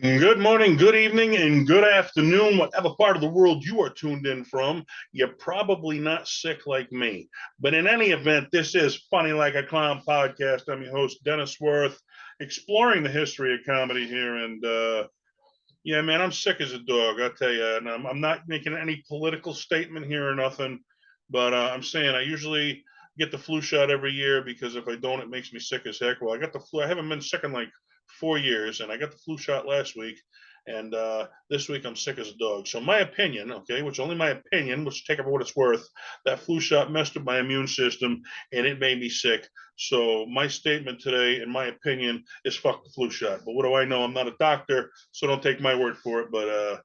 Good morning, good evening, and good afternoon, whatever part of the world you are tuned in from. You're probably not sick like me. But in any event, this is Funny Like a Clown podcast. I'm your host, Dennis Wirth, exploring the history of comedy here. Yeah, man, I'm sick as a dog, I'll tell you. And I'm not making any political statement here or nothing, but I'm saying I usually get the flu shot every year because if I don't, it makes me sick as heck. Well, I got the flu. I haven't been sick in like 4 years, and I got the flu shot last week. And this week I'm sick as a dog. So my opinion, okay, which only my opinion, which take it for what it's worth, that flu shot messed with my immune system and it made me sick. So my statement today, in my opinion, is fuck the flu shot. But what do I know? I'm not a doctor, so don't take my word for it. But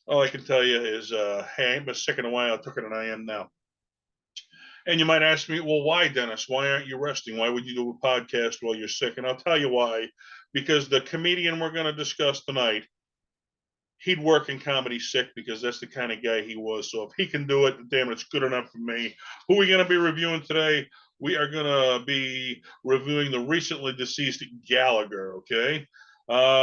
all I can tell you is, hey, I ain't been sick in a while. I took it and I am now. And you might ask me, well, why, Dennis? Why aren't you resting? Why would you do a podcast while you're sick? And I'll tell you why. Because the comedian we're going to discuss tonight, he'd work in comedy sick because that's the kind of guy he was. So if he can do it, damn it, it's good enough for me. Who are we going to be reviewing today? We are going to be reviewing the recently deceased Gallagher. Okay.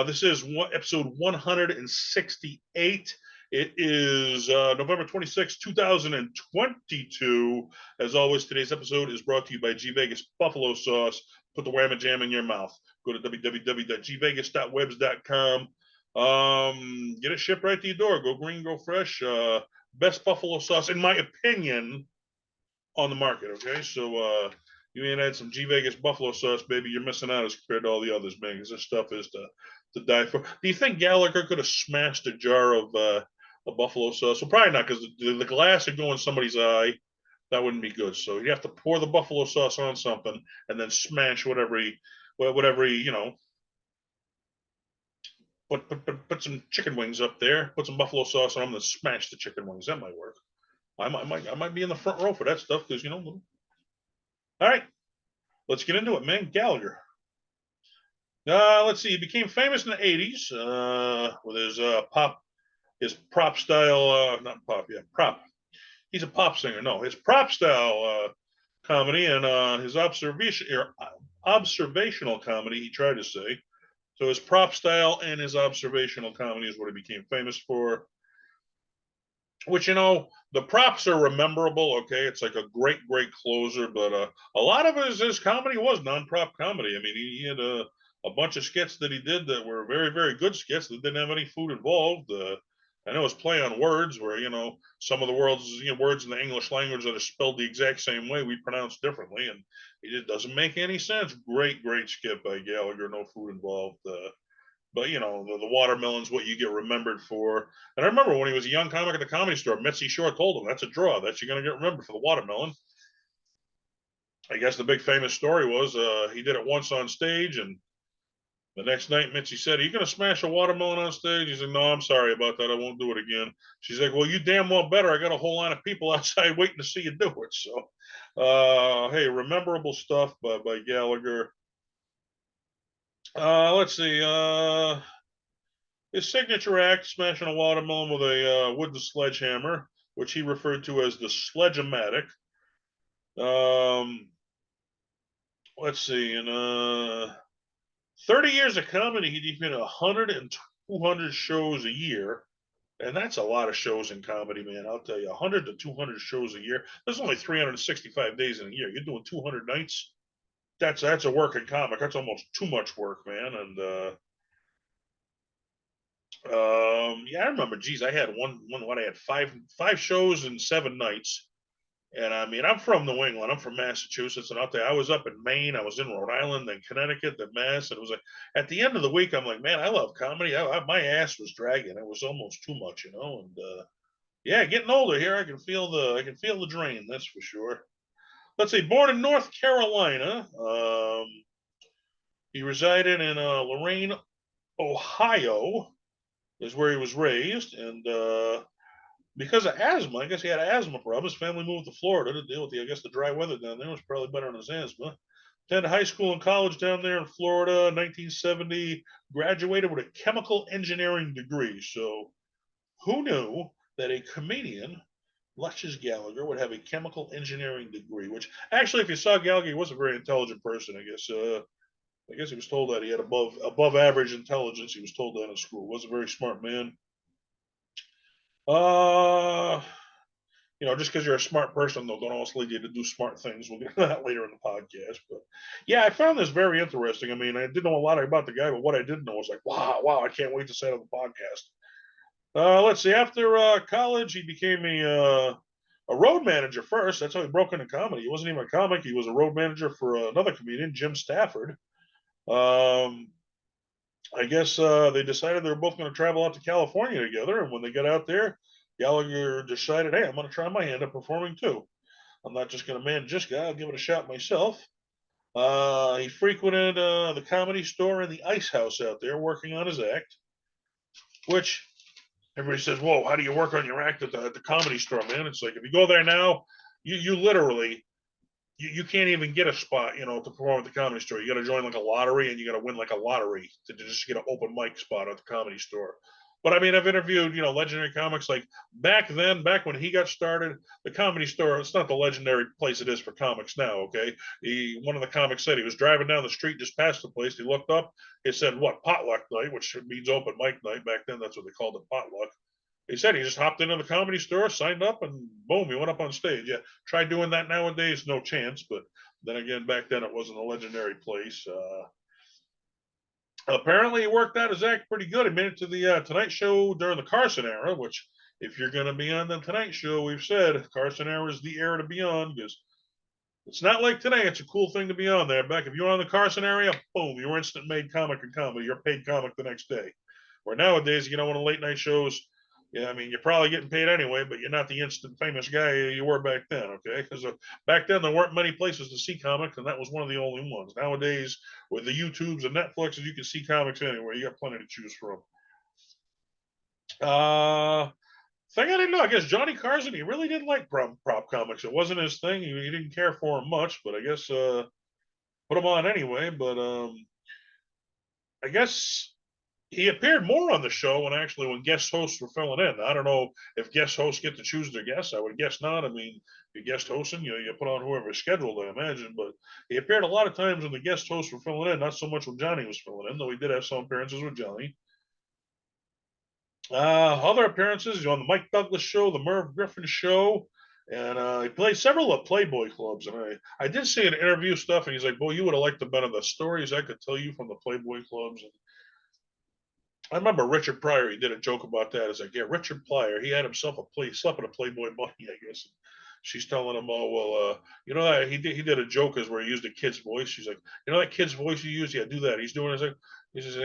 This is episode 168. It is November 26, 2022. As always, today's episode is brought to you by G Vegas Buffalo Sauce. Put the whammy jam in your mouth. Go to www.gvegas.webs.com. Get it shipped right to your door. Go green, go fresh. Best buffalo sauce, in my opinion, on the market. Okay, so you ain't had some G Vegas buffalo sauce, baby. You're missing out as compared to all the others, man. Because this stuff is to die for. Do you think Gallagher could have smashed a jar of buffalo sauce? Well, probably not, because the glass would go in somebody's eye. That wouldn't be good. So you have to pour the buffalo sauce on something and then smash whatever he put some chicken wings up there, put some buffalo sauce on them, and smash the chicken wings. That might work. I might be in the front row for that stuff because you know. All right, let's get into it, man. Gallagher. Let's see. He became famous in the '80s with his prop style, not pop, yeah, prop. He's a pop singer. No, his prop style comedy and his observational comedy. He tried to say. So his prop style and his observational comedy is what he became famous for. Which, the props are rememberable. Okay, it's like a great closer, but a lot of his comedy was non-prop comedy. I mean, he had a bunch of skits that he did that were very good skits that didn't have any food involved. I know it's play on words where some of the words in the English language that are spelled the exact same way we pronounce differently, and it doesn't make any sense. Great skit by Gallagher. No food involved. But the watermelon's what you get remembered for. And I remember when he was a young comic at the Comedy Store, Mitzi Shore told him, "That's a draw. That you're going to get remembered for the watermelon." I guess the big famous story was he did it once on stage, and the next night Mitzi said, "Are you going to smash a watermelon on stage?" He said, "No, I'm sorry about that. I won't do it again." She's like, "Well, you damn well better. I got a whole line of people outside waiting to see you do it." So, hey, rememberable stuff by Gallagher. Let's see. His signature act, smashing a watermelon with a wooden sledgehammer, which he referred to as the sledge-o-matic. Um, let's see, in 30 years of comedy, he did 100 and 200 shows a year. And that's a lot of shows in comedy, man. I'll tell you, 100 to 200 shows a year. There's only 365 days in a year. You're doing 200 nights. That's a working comic. That's almost too much work, man. And yeah, I remember. Geez, I had one. What I had five shows in 7 nights, and I mean, I'm from New England. I'm from Massachusetts, and out there, I was up in Maine. I was in Rhode Island, then Connecticut, then Mass. And it was like at the end of the week, I'm like, man, I love comedy. My ass was dragging. It was almost too much, And yeah, getting older here, I can feel the drain. That's for sure. Let's see. Born in North Carolina, he resided in Lorain, Ohio, is where he was raised, and because of asthma, I guess he had asthma problems. His family moved to Florida to deal with the dry weather down there was probably better on his asthma. Attended high school and college down there in Florida. 1970, graduated with a chemical engineering degree. So who knew that a comedian, Luscious Gallagher, would have a chemical engineering degree? Which actually, if you saw Gallagher, he was a very intelligent person, I guess. I guess he was told that he had above average intelligence. He was told that in school. Was a very smart man. Uh, just because you're a smart person, though, don't always lead you to do smart things. We'll get to that later in the podcast. But yeah, I found this very interesting. I mean, I didn't know a lot about the guy, but what I did know was like, wow, I can't wait to say it on the podcast. Let's see. After college, he became a road manager first. That's how he broke into comedy. He wasn't even a comic. He was a road manager for another comedian, Jim Stafford. Um, I guess they decided they were both going to travel out to California together. And when they got out there, Gallagher decided, hey, I'm going to try my hand at performing too. I'm not just going to manage this guy. I'll give it a shot myself. He frequented the Comedy Store and the Ice House out there working on his act, which everybody says, whoa, how do you work on your act at the Comedy Store, man? It's like if you go there now, you literally you can't even get a spot, to perform at the Comedy Store. You got to join like a lottery, and you got to win like a lottery to just get an open mic spot at the Comedy Store. But I mean, I've interviewed, legendary comics like back then, back when he got started, the Comedy Store, it's not the legendary place it is for comics now, okay? One of the comics said he was driving down the street just past the place. He looked up, it said, what, potluck night, which means open mic night. Back then, that's what they called it, potluck. He said he just hopped into the Comedy Store, signed up, and boom, he went up on stage. Yeah, try doing that nowadays, no chance. But then again, back then it wasn't a legendary place. Apparently, he worked out his act pretty good. He made it to the Tonight Show during the Carson era, which, if you're going to be on the Tonight Show, we've said Carson era is the era to be on because it's not like today. It's a cool thing to be on there. Back if you're on the Carson area, boom, you're instant made comic and comedy. You're paid comic the next day. Where nowadays, on the late night shows, yeah, I mean, you're probably getting paid anyway, but you're not the instant famous guy you were back then, okay? Because back then there weren't many places to see comics, and that was one of the only ones. Nowadays, with the YouTubes and Netflixes, you can see comics anywhere. You got plenty to choose from. Uh, Thing I didn't know, I guess Johnny Carson, he really didn't like prop comics. It wasn't his thing. He didn't care for them much, but I guess put them on anyway. But I guess he appeared more on the show when guest hosts were filling in. I don't know if guest hosts get to choose their guests. I would guess not. I mean, if you're guest hosting, you put on whoever's scheduled, I imagine. But he appeared a lot of times when the guest hosts were filling in, not so much when Johnny was filling in, though he did have some appearances with Johnny. Other appearances on the Mike Douglas show, the Merv Griffin show, and he played several of Playboy clubs. And I did see an interview stuff, and he's like, "Boy, you would have liked the better the stories I could tell you from the Playboy clubs." And I remember Richard Pryor. He did a joke about that. It's like, yeah, Richard Pryor. He had himself slept in a Playboy bunny, I guess. She's telling him, "Oh well, that he did a joke as where he used a kid's voice." She's like, that kid's voice you use? Yeah, do that. He's doing it. He says,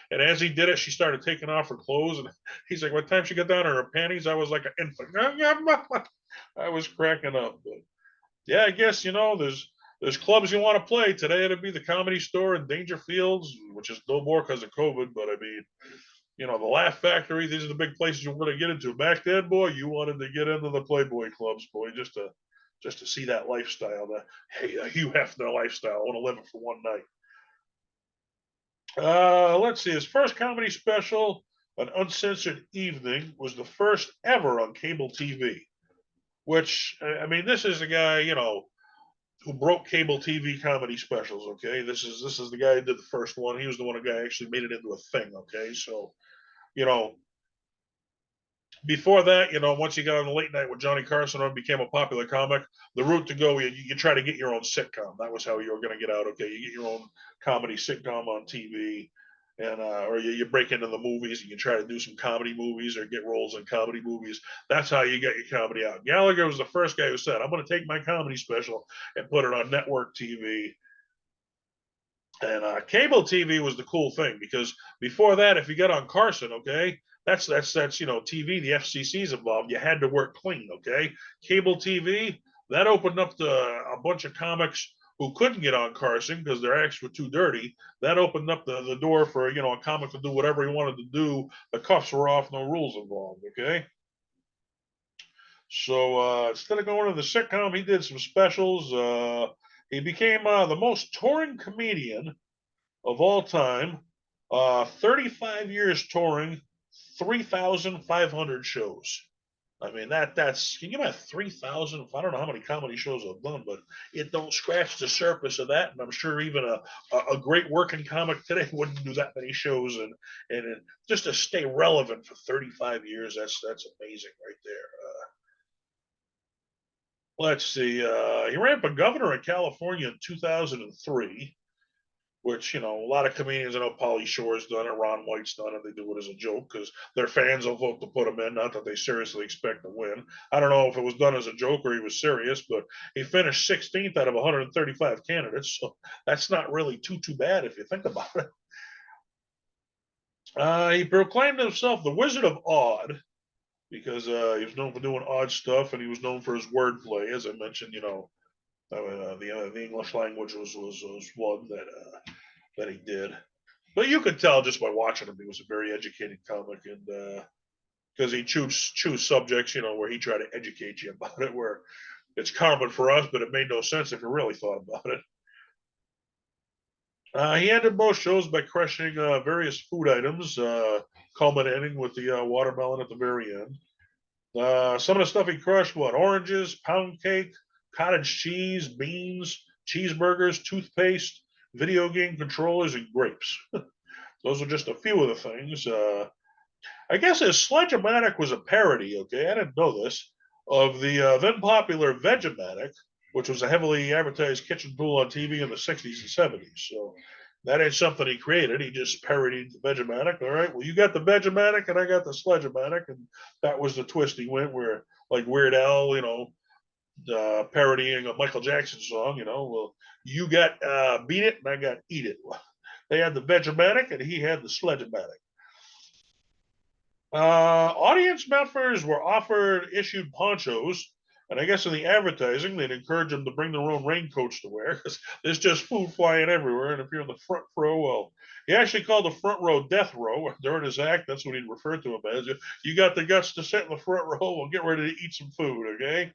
and as he did it, she started taking off her clothes, and he's like, "By the time she got down to her panties, I was like an infant." I was cracking up. But yeah, I guess there's clubs you want to play today. It'd be the Comedy Store in Dangerfields, which is no more because of COVID. But I mean, the Laugh Factory. These are the big places you want to get into. Back then, boy, you wanted to get into the Playboy clubs, boy, just to see that lifestyle. That hey, Hugh Hefner lifestyle. I want to live it for one night. Let's see. His first comedy special, An Uncensored Evening, was the first ever on cable TV. Which I mean, this is a guy who broke cable TV comedy specials. Okay, this is the guy who did the first one. He was the one who actually made it into a thing. Okay, so you know before that, once you got on the late night with Johnny Carson and became a popular comic, the route to go, you try to get your own sitcom. That was how you were going to get out. Okay, you get your own comedy sitcom on TV, and or you break into the movies and you try to do some comedy movies or get roles in comedy movies. That's how you get your comedy out. Gallagher was the first guy who said, "I'm going to take my comedy special and put it on network TV." And cable TV was the cool thing because before that, if you got on Carson, okay, that's TV. The FCC's involved. You had to work clean, okay. Cable TV that opened up a bunch of comics who couldn't get on Carson because their acts were too dirty. That opened up the door for a comic to do whatever he wanted to do. The cuffs were off, no rules involved, okay. So instead of going to the sitcom, he did some specials. He became the most touring comedian of all time. 35 years touring, 3,500 shows. I mean that's can you imagine 3,000? I don't know how many comedy shows I've done, but it don't scratch the surface of that. And I'm sure even a great working comic today wouldn't do that many shows, and just to stay relevant for 35 years, that's amazing right there. Let's see. He ran for governor of California in 2003, which, a lot of comedians, I know Pauly Shore's done it, Ron White's done it. They do it as a joke because their fans will vote to put him in, not that they seriously expect to win. I don't know if it was done as a joke or he was serious, but he finished 16th out of 135 candidates. So that's not really too bad if you think about it. He proclaimed himself the Wizard of Odd because he was known for doing odd stuff and he was known for his wordplay. As I mentioned, the English language was one that he did. But you could tell just by watching him, he was a very educated comic, and because he choose subjects, where he tried to educate you about it, where it's common for us, but it made no sense if you really thought about it. He ended both shows by crushing various food items, culminating with the watermelon at the very end. Some of the stuff he crushed: what? Oranges, pound cake, cottage cheese, beans, cheeseburgers, toothpaste, video game controllers, and grapes. Those are just a few of the things. I guess his Sledge-O-Matic was a parody, okay, I didn't know this, of the then popular Vegematic, which was a heavily advertised kitchen tool on TV in the 60s and 70s. So that ain't something he created. He just parodied the Vegematic. All right, well, you got the Vegematic and I got the Sledge-O-Matic. And that was the twist he went where, like Weird Al, parodying a Michael Jackson song, well, you got Beat It and I got Eat It. They had the Vegematic and he had the Sledge-O-Matic. Audience members were offered issued ponchos, and I guess in the advertising, they'd encourage them to bring their own raincoats to wear because there's just food flying everywhere. And if you're in the front row, well, he actually called the front row death row during his act. That's what he'd refer to him as. You got the guts to sit in the front row. Well, get ready to eat some food, okay?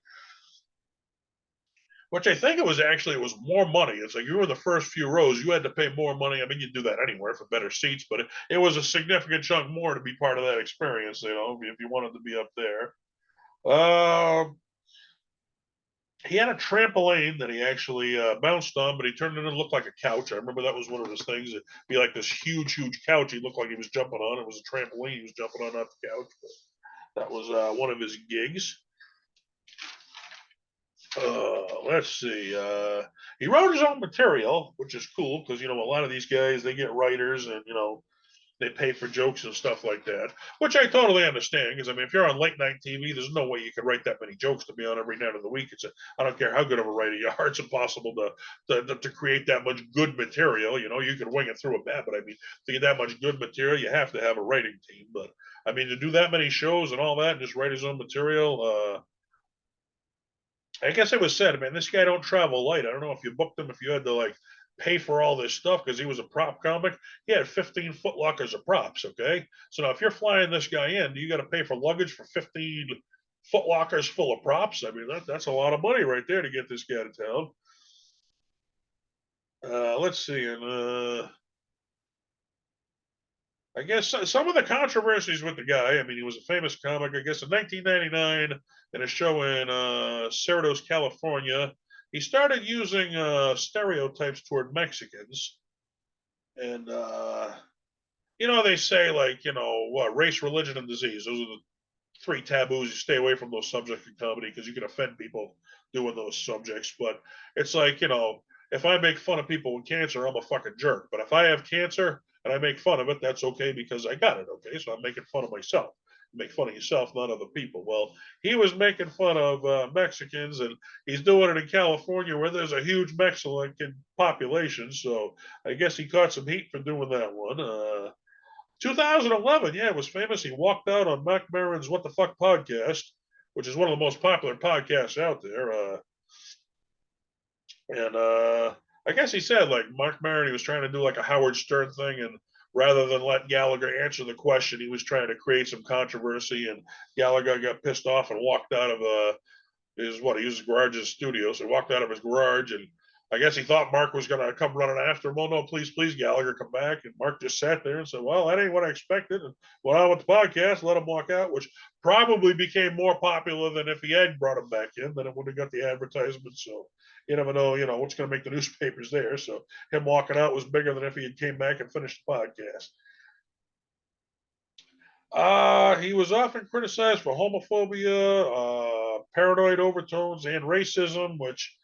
Which I think it was more money. It's like you were in the first few rows, you had to pay more money. I mean, you'd do that anywhere for better seats, but it was a significant chunk more to be part of that experience, if you wanted to be up there. Uh, he had a trampoline that he actually bounced on, but he turned it into look like a couch. I remember that was one of his things. It'd be like this huge couch. He looked like he was jumping on. It was a trampoline. He was jumping on, not the couch. But that was one of his gigs. Let's see. He wrote his own material, which is cool because a lot of these guys they get writers and they pay for jokes and stuff like that, which I totally understand. Because I mean, if you're on late night TV, there's no way you can write that many jokes to be on every night of the week. I don't care how good of a writer you are, it's impossible to create that much good material. You can wing it through a bad, but I mean, to get that much good material, you have to have a writing team. But I mean, to do that many shows and all that, and just write his own material. I guess it was said, man, this guy don't travel light. I don't know if you booked him, if you had to like pay for all this stuff because he was a prop comic. He had 15 foot lockers of props. Okay. So now if you're flying this guy in, you got to pay for luggage for 15 foot lockers full of props. I mean, that's a lot of money right there to get this guy to town. Let's see. And I guess some of the controversies with the guy. I mean, he was a famous comic. I guess in 1999, in a show in Cerritos, California, he started using stereotypes toward Mexicans, and they say like what race, religion, and disease. Those are the three taboos. You stay away from those subjects in comedy because you can offend people doing those subjects. But it's like, if I make fun of people with cancer, I'm a fucking jerk. But if I have cancer and I make fun of it, that's okay because I got it. Okay. So I'm making fun of myself. Make fun of yourself, not other people. Well, he was making fun of Mexicans, and he's doing it in California where there's a huge Mexican population. So I guess he caught some heat for doing that one. 2011, yeah, it was famous. He walked out on Mark Maron's What the Fuck podcast, which is one of the most popular podcasts out there. And I guess he said, like, Mark Maron, he was trying to do like a Howard Stern thing. And rather than let Gallagher answer the question, he was trying to create some controversy. And Gallagher got pissed off and walked out of he uses garage as studio. So he walked out of his garage and I guess he thought Mark was going to come running after him. Oh, no, please, please, Gallagher, come back. And Mark just sat there and said, well, that ain't what I expected. And went on with the podcast, let him walk out, which probably became more popular than if he had brought him back in, then it would have got the advertisement. So you never know, what's going to make the newspapers there. So him walking out was bigger than if he had came back and finished the podcast. He was often criticized for homophobia, paranoid overtones, and racism, which,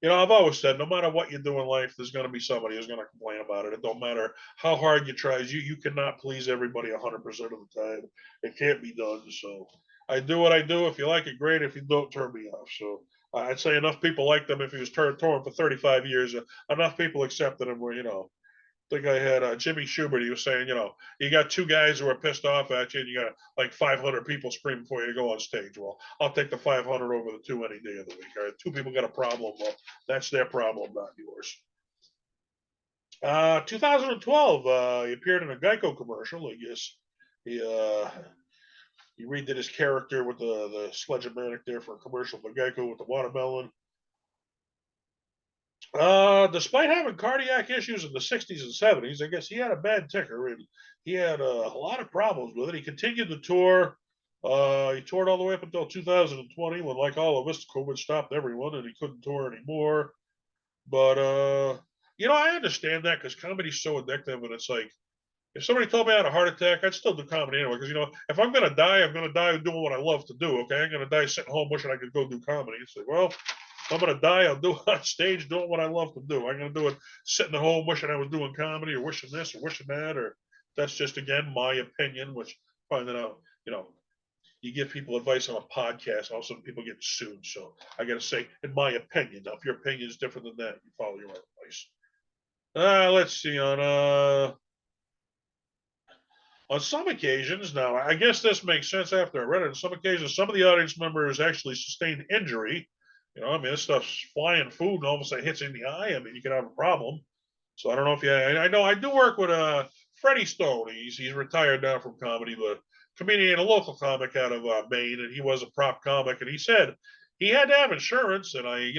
I've always said, no matter what you do in life, there's going to be somebody who's going to complain about it. It don't matter how hard you try. You cannot please everybody 100% of the time. It can't be done. So I do what I do. If you like it, great. If you don't, turn me off. So I'd say enough people liked him if he was torn for 35 years. Enough people accepted him where, I think I had Jimmy Schubert. He was saying, you got two guys who are pissed off at you, and you got like 500 people screaming for you to go on stage. Well, I'll take the 500 over the two any day of the week. All right, two people got a problem. Well, that's their problem, not yours. 2012, he appeared in a Geico commercial. I guess he redid his character with the Sledge-O-Matic there for a commercial for Geico with the watermelon. Despite having cardiac issues in the 60s and 70s, I guess he had a bad ticker and he had a lot of problems with it. He continued the tour. He toured all the way up until 2020 when, like all of us, COVID stopped everyone and he couldn't tour anymore. But, I understand that because comedy's so addictive and it's like, if somebody told me I had a heart attack, I'd still do comedy anyway. Because, if I'm going to die, I'm going to die doing what I love to do. Okay. I'm going to die sitting home wishing I could go do comedy. It's like, well, I'm gonna die. I'll do it on stage, doing what I love to do. I'm gonna do it sitting at home, wishing I was doing comedy, or wishing this, or wishing that, or that's just again my opinion. Which finding out, you give people advice on a podcast, all of a sudden people get sued. So I gotta say, in my opinion. Now, if your opinion is different than that, you follow your own advice. Let's see on some occasions. Now, I guess this makes sense after I read it. On some occasions, some of the audience members actually sustained injury. This stuff's flying food and all of a sudden hits in the eye. You can have a problem. So I don't know if I know I do work with Freddie Stone. He's retired now from comedy, but comedian, a local comic out of Maine, and he was a prop comic. And he said he had to have insurance, and I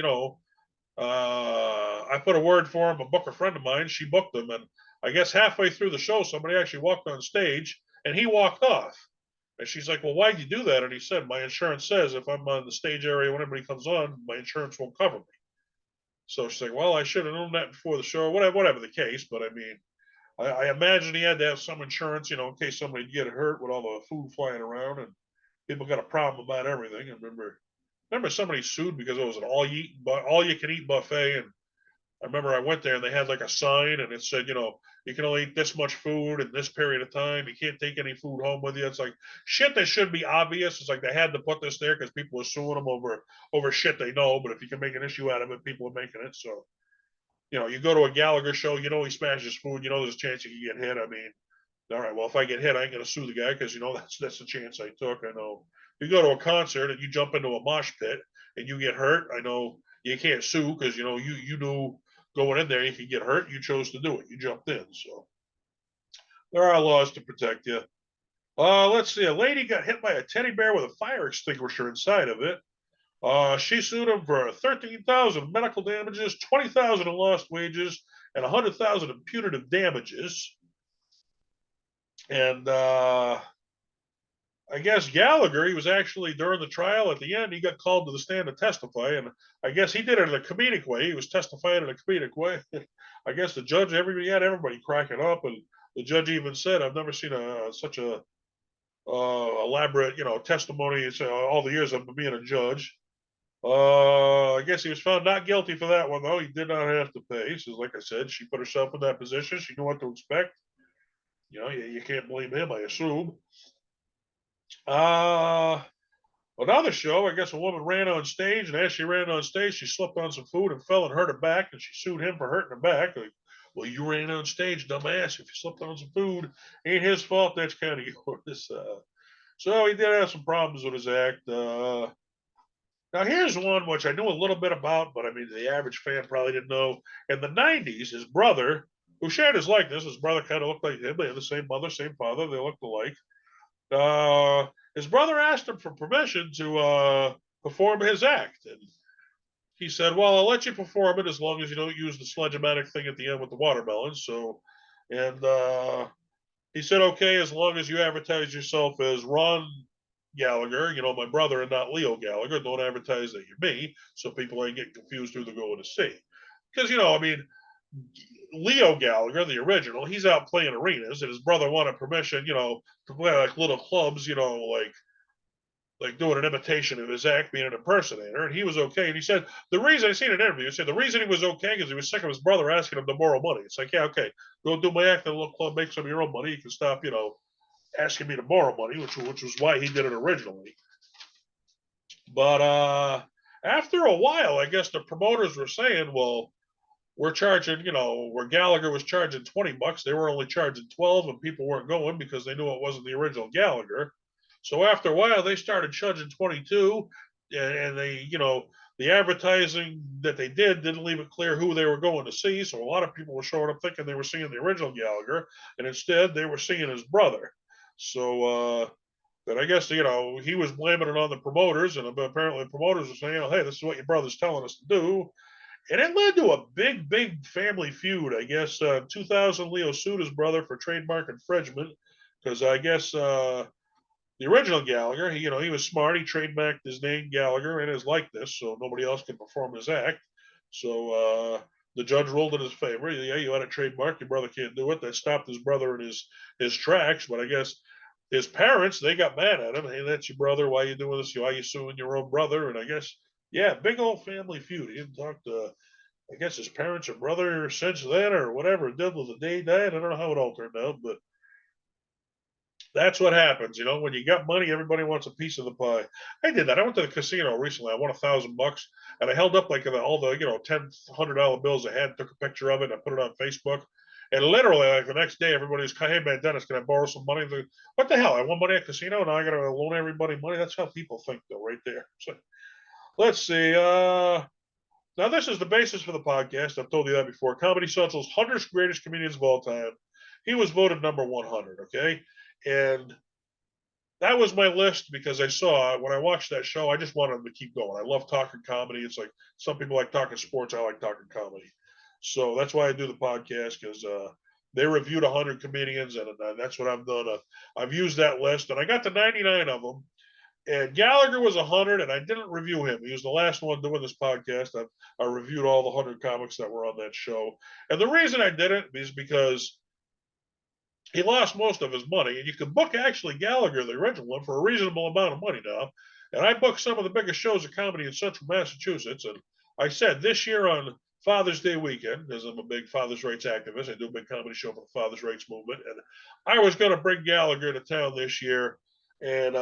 put a word for him. A booker friend of mine, she booked him, and I guess halfway through the show, somebody actually walked on stage, and he walked off. And she's like, well, why'd you do that? And he said, my insurance says if I'm on the stage area when anybody comes on, my insurance won't cover me. So she's like, well, I should have known that before the show, whatever the case. But I imagine he had to have some insurance, in case somebody get hurt with all the food flying around and people got a problem about everything. I remember somebody sued because it was an all you can eat buffet. And I remember I went there and they had like a sign and it said, you can only eat this much food in this period of time. You can't take any food home with you. It's like shit that should be obvious. It's like they had to put this there because people were suing them over shit they know. But if you can make an issue out of it, people are making it. So, you go to a Gallagher show, he smashes food. There's a chance you can get hit. All right, well, if I get hit, I ain't gonna sue the guy because that's the chance I took. I know you go to a concert and you jump into a mosh pit and you get hurt. I know you can't sue because you knew going in there you could get hurt. You chose to do it. You jumped in. So there are laws to protect you. Let's see. A lady got hit by a teddy bear with a fire extinguisher inside of it. She sued him for 13,000 medical damages, 20,000 in lost wages, and 100,000 in punitive damages. And I guess Gallagher, he was actually during the trial at the end, he got called to the stand to testify, and I guess he did it in a comedic way. He was testifying in a comedic way. I guess the judge, everybody cracking up, and the judge even said, "I've never seen such a elaborate, testimony all the years of being a judge." I guess he was found not guilty for that one, though. He did not have to pay. So, like I said, she put herself in that position. She knew what to expect. You can't blame him, I assume. Another show, I guess a woman ran on stage, and as she ran on stage, she slipped on some food and fell and hurt her back, and she sued him for hurting her back. Like, well, you ran on stage, dumbass. If you slipped on some food, ain't his fault. That's kind of yours. So he did have some problems with his act. Now here's one which I knew a little bit about, but the average fan probably didn't know. In the '90s, his brother, who shared his likeness, his brother kind of looked like him. They had the same mother, same father. They looked alike. His brother asked him for permission to perform his act, and he said, "Well, I'll let you perform it as long as you don't use the sledge-o-matic thing at the end with the watermelon." So, and he said, "Okay, as long as you advertise yourself as Ron Gallagher, my brother, and not Leo Gallagher. Don't advertise that you're me, so people ain't getting confused who they're going to see." Because I mean, Leo Gallagher, the original, he's out playing arenas, and his brother wanted permission, to play like little clubs, like doing an imitation of his act, being an impersonator, and he was okay. And he said the reason I seen an interview, he said the reason he was okay because he was sick of his brother asking him to borrow money. It's like, yeah, okay, go do my act in a little club, make some of your own money. You can stop, asking me to borrow money, which was why he did it originally. But after a while, I guess the promoters were saying, well, we're charging, where Gallagher was charging $20, they were only charging 12, and people weren't going because they knew it wasn't the original Gallagher. So after a while, they started charging 22, and they, the advertising that they didn't leave it clear who they were going to see. So a lot of people were showing up thinking they were seeing the original Gallagher, and instead they were seeing his brother. So but I guess he was blaming it on the promoters, and apparently the promoters were saying, "Hey, this is what your brother's telling us to do." And it led to a big family feud. I guess 2000 Leo sued his brother for trademark infringement because I guess the original Gallagher, he was smart. He trademarked his name Gallagher and his likeness, so nobody else could perform his act. So the judge ruled in his favor. Yeah, you had a trademark. Your brother can't do it. That stopped his brother in his tracks. But I guess his parents, they got mad at him. Hey, that's your brother. Why are you doing this? Why are you suing your own brother? And I guess, yeah, big old family feud. He didn't talk to, I guess, his parents or brother since then or whatever it did was the day he died. I don't know how it all turned out, but that's what happens. When you got money, everybody wants a piece of the pie. I did that. I went to the casino recently. I won $1,000, and I held up like all the $100 bills I had, took a picture of it, and I put it on Facebook. And literally, like the next day, everybody's, "Hey man, Dennis, can I borrow some money?" Like, what the hell? I won money at a casino, now I got to loan everybody money. That's how people think, though, right there. So let's see. Now this is the basis for the podcast. I've told you that before. Comedy Central's 100 greatest comedians of all time. He was voted number 100. Okay, and that was my list because I saw when I watched that show, I just wanted him to keep going. I love talking comedy. It's like some people like talking sports. I like talking comedy. So that's why I do the podcast because they reviewed 100 comedians, and that's what I've done. I've used that list, and I got to 99 of them. And Gallagher was 100, and I didn't review him. He was the last one doing this podcast. I reviewed all the 100 comics that were on that show. And the reason I didn't is because he lost most of his money, and you could book actually Gallagher, the original one, for a reasonable amount of money now. And I booked some of the biggest shows of comedy in central Massachusetts. And I said this year on Father's Day weekend, because I'm a big father's rights activist, I do a big comedy show for the father's rights movement, and I was going to bring Gallagher to town this year. And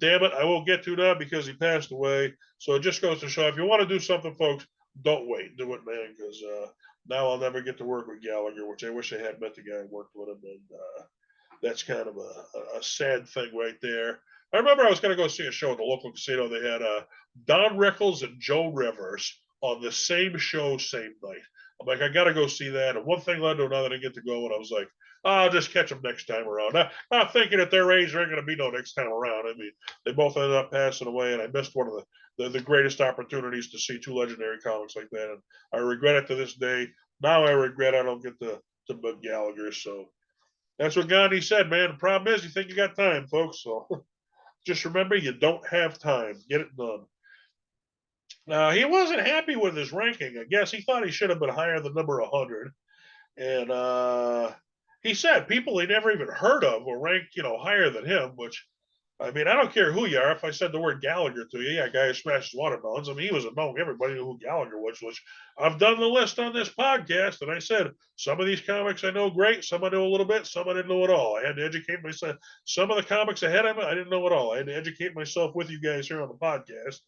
damn it, I won't get to now because he passed away. So it just goes to show if you want to do something, folks, don't wait. Do it, man, because now I'll never get to work with Gallagher, which I wish I had met the guy and worked with him. And that's kind of a sad thing right there. I remember I was going to go see a show at the local casino. They had Don Rickles and Joe Rivers on the same show, same night. I'm like, I got to go see that. And one thing led to another to get to go. And I was like, I'll just catch them next time around. Not thinking at their age, there ain't going to be no next time around. I mean, they both ended up passing away, and I missed one of the greatest opportunities to see two legendary comics like that. And I regret it to this day. Now I regret I don't get to book Gallagher. So that's what Gandhi said, man. The problem is you think you got time, folks. So just remember you don't have time. Get it done. Now, he wasn't happy with his ranking. I guess he thought he should have been higher than number 100. And he said people he never even heard of were ranked, higher than him, which I mean, I don't care who you are. If I said the word Gallagher to you, yeah, guy who smashes watermelons. I mean, he was a known. Everybody knew who Gallagher was. Which I've done the list on this podcast, and I said some of these comics I know great, some I know a little bit, some I didn't know at all. I had to educate myself. Some of the comics ahead of me, I didn't know at all. I had to educate myself with you guys here on the podcast.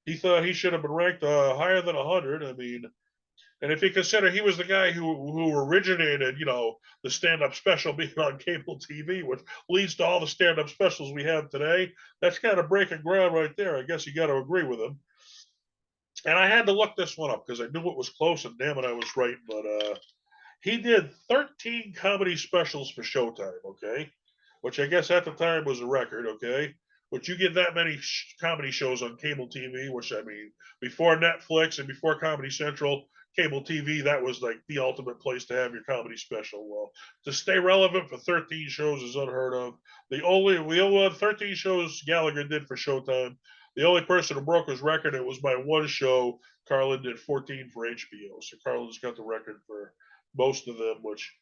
He thought he should have been ranked higher than 100. I mean, and if you consider he was the guy who originated, the stand-up special being on cable TV, which leads to all the stand-up specials we have today, that's kind of breaking ground right there. I guess you got to agree with him. And I had to look this one up because I knew it was close, and damn it, I was right. But he did 13 comedy specials for Showtime, okay, which I guess at the time was a record, okay, but you get that many comedy shows on cable TV, which I mean, before Netflix and before Comedy Central, cable TV, that was like the ultimate place to have your comedy special. Well, to stay relevant for 13 shows is unheard of. We only had 13 shows Gallagher did for Showtime. The only person who broke his record, it was by one show. Carlin did 14 for HBO. So Carlin's got the record for most of them, which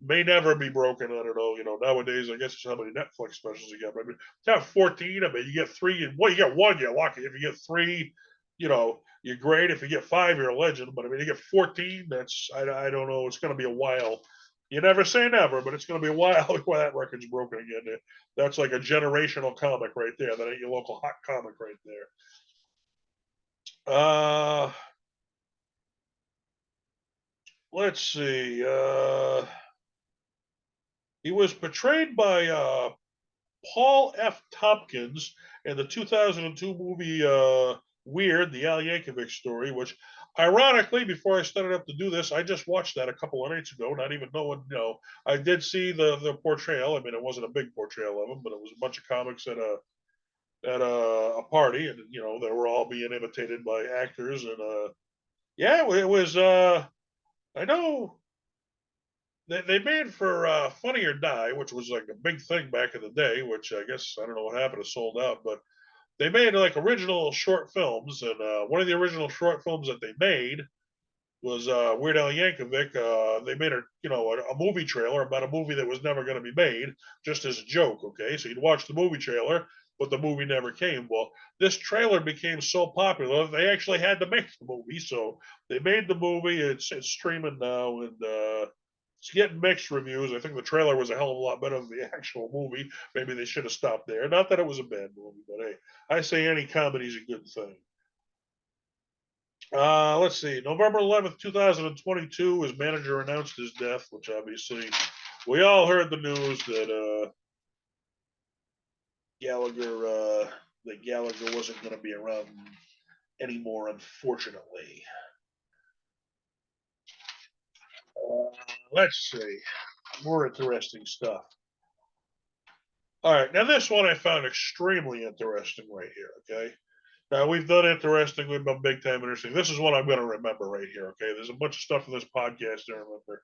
may never be broken. I don't know. Nowadays, I guess it's how many Netflix specials you get. But I mean, to have 14, I mean, you get three, and you get one, you're lucky. If you get three, you're great. If you get five, you're a legend. But I mean, you get 14, I don't know. It's going to be a while. You never say never, but it's going to be a while before that record's broken again. That's like a generational comic right there. That ain't your local hot comic right there. Let's see. He was portrayed by Paul F. Tompkins in the 2002 movie Weird, the Al Yankovic story, which ironically, before I started up to do this, I just watched that a couple of nights ago, not even knowing, I did see the portrayal. I mean, it wasn't a big portrayal of him, but it was a bunch of comics at a party, and they were all being imitated by actors, and yeah, it was. I know they made for Funny or Die, which was like a big thing back in the day, which I guess I don't know what happened, it sold out, but they made like original short films, and one of the original short films that they made was Weird Al Yankovic. They made a movie trailer about a movie that was never going to be made, just as a joke. Okay, so you'd watch the movie trailer, but the movie never came. Well, this trailer became so popular they actually had to make the movie. So they made the movie. It's streaming now, and it's getting mixed reviews. I think the trailer was a hell of a lot better than the actual movie. Maybe they should have stopped there. Not that it was a bad movie, but hey, I say any comedy's a good thing. Let's see. November 11th, 2022, his manager announced his death, which obviously we all heard the news that Gallagher Gallagher wasn't going to be around anymore, unfortunately. Let's see. More interesting stuff. All right, now this one I found extremely interesting right here. Okay, now we've done interesting, we've done big time interesting. This is what I'm going to remember right here. Okay, there's a bunch of stuff in this podcast to remember.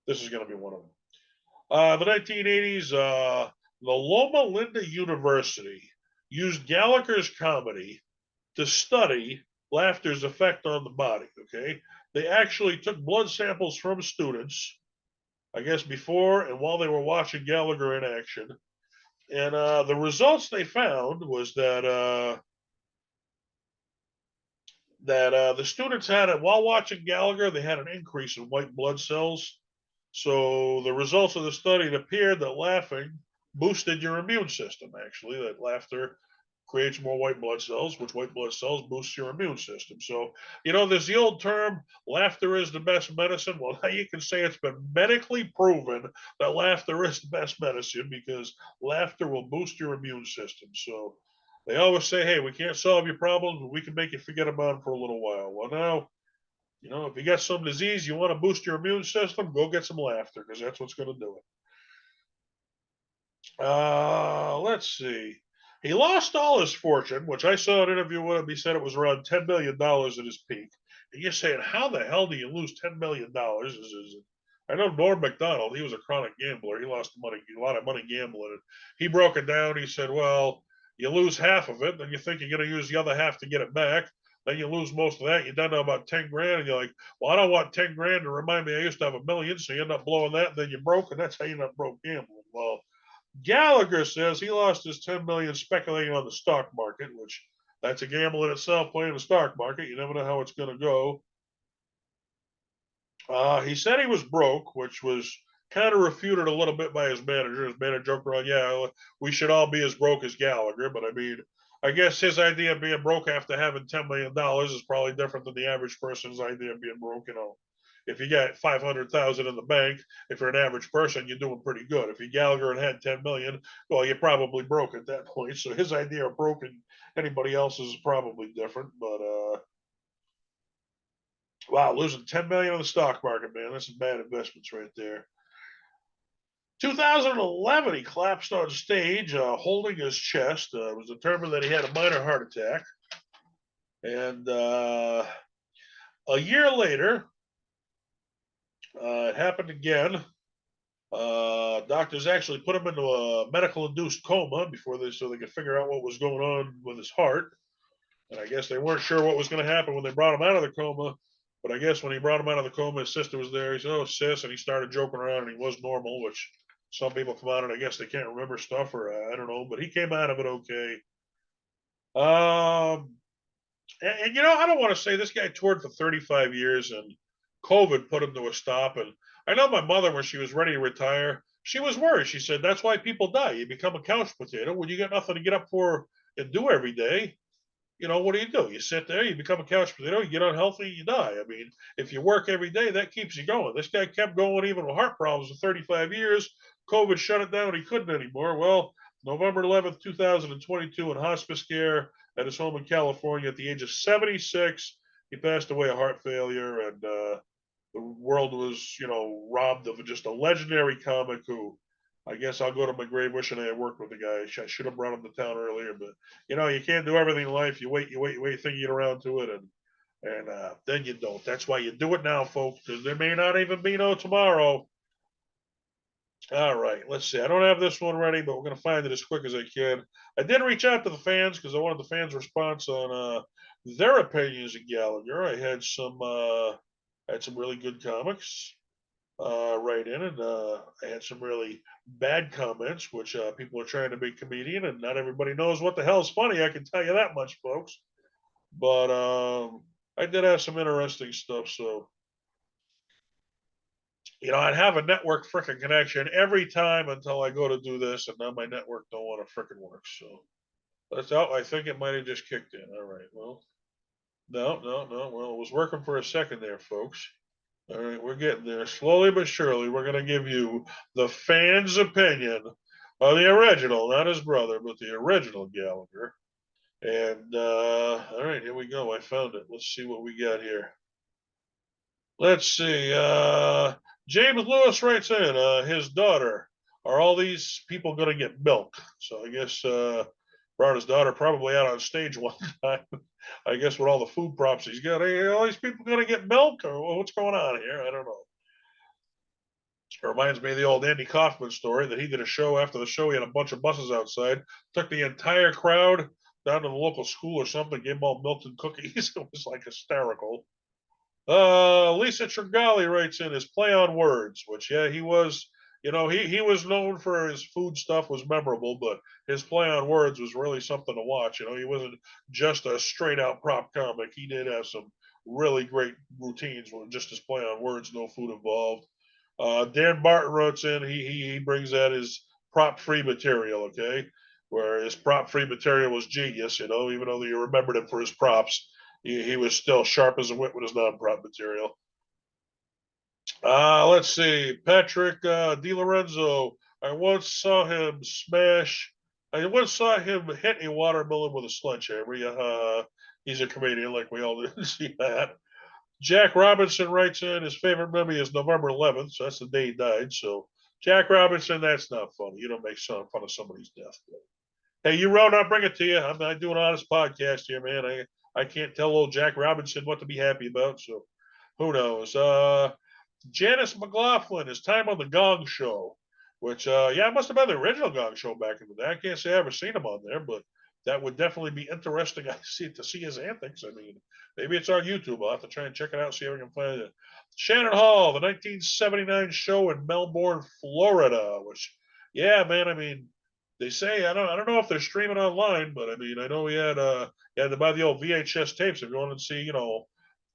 This is going to be one of them. The 1980s, the Loma Linda University used Gallagher's comedy to study laughter's effect on the body. Okay, they actually took blood samples from students, I guess before and while they were watching Gallagher in action, and the results they found was that the students had it while watching Gallagher. They had an increase in white blood cells. So the results of the study, it appeared that laughing boosted your immune system. Actually, that laughter creates more white blood cells, which white blood cells boosts your immune system. So, there's the old term, laughter is the best medicine. Well, now you can say it's been medically proven that laughter is the best medicine because laughter will boost your immune system. So they always say, hey, we can't solve your problems, but we can make you forget about them for a little while. Well, now, if you got some disease, you want to boost your immune system, go get some laughter because that's what's going to do it. Let's see. He lost all his fortune, which I saw an interview with him. He said it was around $10 million at his peak. And you're saying, how the hell do you lose $10 million? I know Norm MacDonald, he was a chronic gambler. He lost money, a lot of money gambling. He broke it down. He said, well, you lose half of it, then you think you're going to use the other half to get it back. Then you lose most of that. You're down to about 10 grand, and you're like, well, I don't want 10 grand to remind me I used to have a million. So you end up blowing that, and then you broke, and that's how you end up broke gambling. Well, Gallagher says he lost his 10 million speculating on the stock market, which that's a gamble in itself, playing the stock market. You never know how it's going to go. He said he was broke, which was kind of refuted a little bit by his manager. His manager joked around, yeah, we should all be as broke as Gallagher. But I mean, I guess his idea of being broke after having $10 million is probably different than the average person's idea of being broke. If you got 500,000 in the bank, if you're an average person, you're doing pretty good. If you Gallagher and had 10 million, well, you're probably broke at that point. So his idea of broke and anybody else's is probably different. But wow, losing 10 million in the stock market, man, that's some bad investments right there. 2011, he collapsed on stage, holding his chest. It was determined that he had a minor heart attack. And a year later, it happened again. Doctors actually put him into a medical-induced coma so they could figure out what was going on with his heart. And I guess they weren't sure what was going to happen when they brought him out of the coma. But I guess when he brought him out of the coma, his sister was there. He said, "Oh, sis," and he started joking around, and he was normal. Which some people come out and I guess they can't remember stuff, or I don't know. But he came out of it okay. Um, and I don't want to say this guy toured for 35 years, and COVID put him to a stop. And I know my mother, when she was ready to retire, she was worried. She said, "That's why people die. You become a couch potato when you got nothing to get up for and do every day. What do? You sit there, you become a couch potato, you get unhealthy, you die. I mean, if you work every day, that keeps you going." This guy kept going even with heart problems for 35 years. COVID shut it down. He couldn't anymore. Well, November 11th, 2022, in hospice care at his home in California at the age of 76, he passed away of heart failure. And the world was, robbed of just a legendary comic who I guess I'll go to my grave wishing I had worked with the guy. I should have brought him to town earlier, but you can't do everything in life. You wait, think you get around to it, and then you don't. That's why you do it now, folks, because there may not even be no tomorrow. All right, let's see. I don't have this one ready, but we're gonna find it as quick as I can. I did reach out to the fans because I wanted the fans' response on their opinions of Gallagher. I had some really good comics right in, and I had some really bad comments, which people are trying to be comedian, and not everybody knows what the hell's funny. I can tell you that much, folks. But I did have some interesting stuff. So I'd have a network frickin' connection every time until I go to do this, and now my network don't want to frickin' work. So that's out. I think it might have just kicked in. All right. Well, no, no, no. Well, it was working for a second there, folks. All right, we're getting there. Slowly but surely, we're going to give you the fans' opinion of the original, not his brother, but the original Gallagher. And all right, here we go. I found it. Let's see what we got here. Let's see. James Lewis writes in his daughter. Are all these people going to get milk? So I guess brought his daughter probably out on stage one time. I guess with all the food props he's got. Hey, all these people going to get milk, or what's going on here? I don't know. It reminds me of the old Andy Kaufman story that he did a show. After the show, he had a bunch of buses outside, took the entire crowd down to the local school or something, gave them all milk and cookies. It was like hysterical. Lisa Trigali writes in his play on words, which he was, he was known for his food stuff was memorable, but his play on words was really something to watch. He wasn't just a straight out prop comic. He did have some really great routines with just his play on words, no food involved. Dan Barton wrote in, he brings out his prop free material, okay, where his prop free material was genius, even though you remembered him for his props, he was still sharp as a whip with his non prop material. Let's see, Patrick DiLorenzo. I once saw him smash. I once saw him hit a watermelon with a sledgehammer. He's a comedian, like we all didn't see that. Jack Robinson writes in his favorite memory is November 11th, so that's the day he died. So Jack Robinson, that's not funny. You don't make fun of somebody's death. Hey, you wrote, I'll bring it to you. I'm not doing an honest podcast here, man. I can't tell old Jack Robinson what to be happy about. So who knows? Janice McLaughlin, his time on the Gong Show, which it must have been the original Gong Show back in the day. I can't say I ever seen him on there, but that would definitely be interesting to see his antics. I mean, maybe it's on YouTube. I'll have to try and check it out, see if I can find it. Shannon Hall, the 1979 show in Melbourne, Florida, which, yeah, man, I mean, they say I don't know if they're streaming online, but I mean, I know he had to buy the old VHS tapes if you want to see,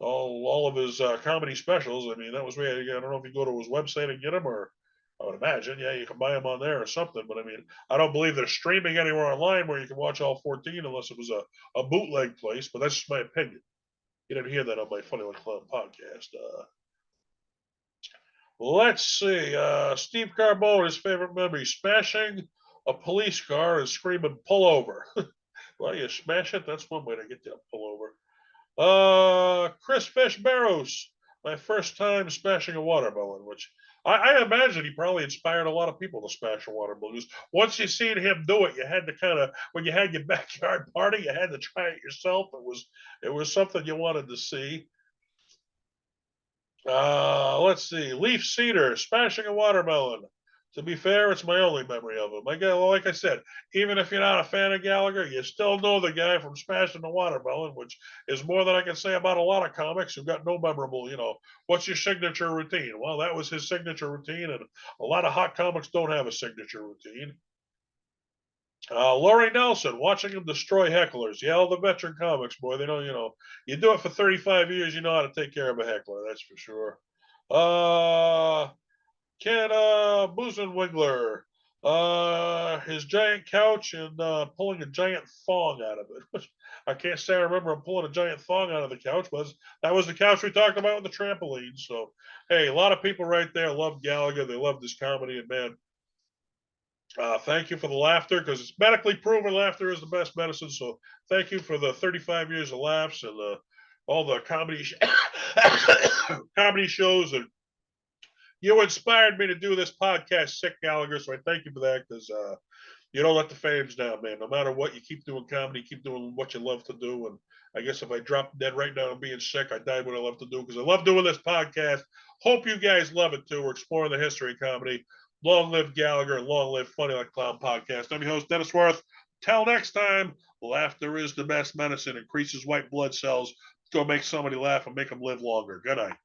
all of his comedy specials. I mean, that was way. I don't know if you go to his website and get them, or I would imagine, you can buy them on there or something. But I mean, I don't believe they're streaming anywhere online where you can watch all 14 unless it was a bootleg place. But that's just my opinion. You didn't hear that on my Funny Like Clown podcast. Let's see. Steve Carbone, his favorite memory, smashing a police car and screaming, "Pull over." Well, you smash it, that's one way to get you to pull over. Chris Fish Barros, my first time smashing a watermelon, which I imagine he probably inspired a lot of people to smash a water balloon. Once you seen him do it, you had to kind of, when you had your backyard party, you had to try it yourself. It was something you wanted to see. Let's see. Leaf Cedar smashing a watermelon. To be fair, it's my only memory of him. Like I said, even if you're not a fan of Gallagher, you still know the guy from smashing the watermelon, which is more than I can say about a lot of comics who got no memorable. What's your signature routine? Well, that was his signature routine, and a lot of hot comics don't have a signature routine. Laurie Nelson, watching him destroy hecklers. Yeah, all the veteran comics, boy, they know, you do it for 35 years, you know how to take care of a heckler, that's for sure. Ken Busenwigler, his giant couch and pulling a giant thong out of it. I can't say I remember him pulling a giant thong out of the couch, but that was the couch we talked about with the trampoline. So, hey, a lot of people right there love Gallagher. They love this comedy, and man, thank you for the laughter because it's medically proven laughter is the best medicine. So thank you for the 35 years of laughs and all the comedy comedy shows. And you inspired me to do this podcast, Sick Gallagher. So I thank you for that because you don't let the fans down, man. No matter what, you keep doing comedy, keep doing what you love to do. And I guess if I drop dead right now and being sick, I died what I love to do because I love doing this podcast. Hope you guys love it too. We're exploring the history of comedy. Long live Gallagher and long live Funny Like Clown podcast. I'm your host, Dennis Wirth. Till next time, laughter is the best medicine. Increases white blood cells. Go make somebody laugh and make them live longer. Good night.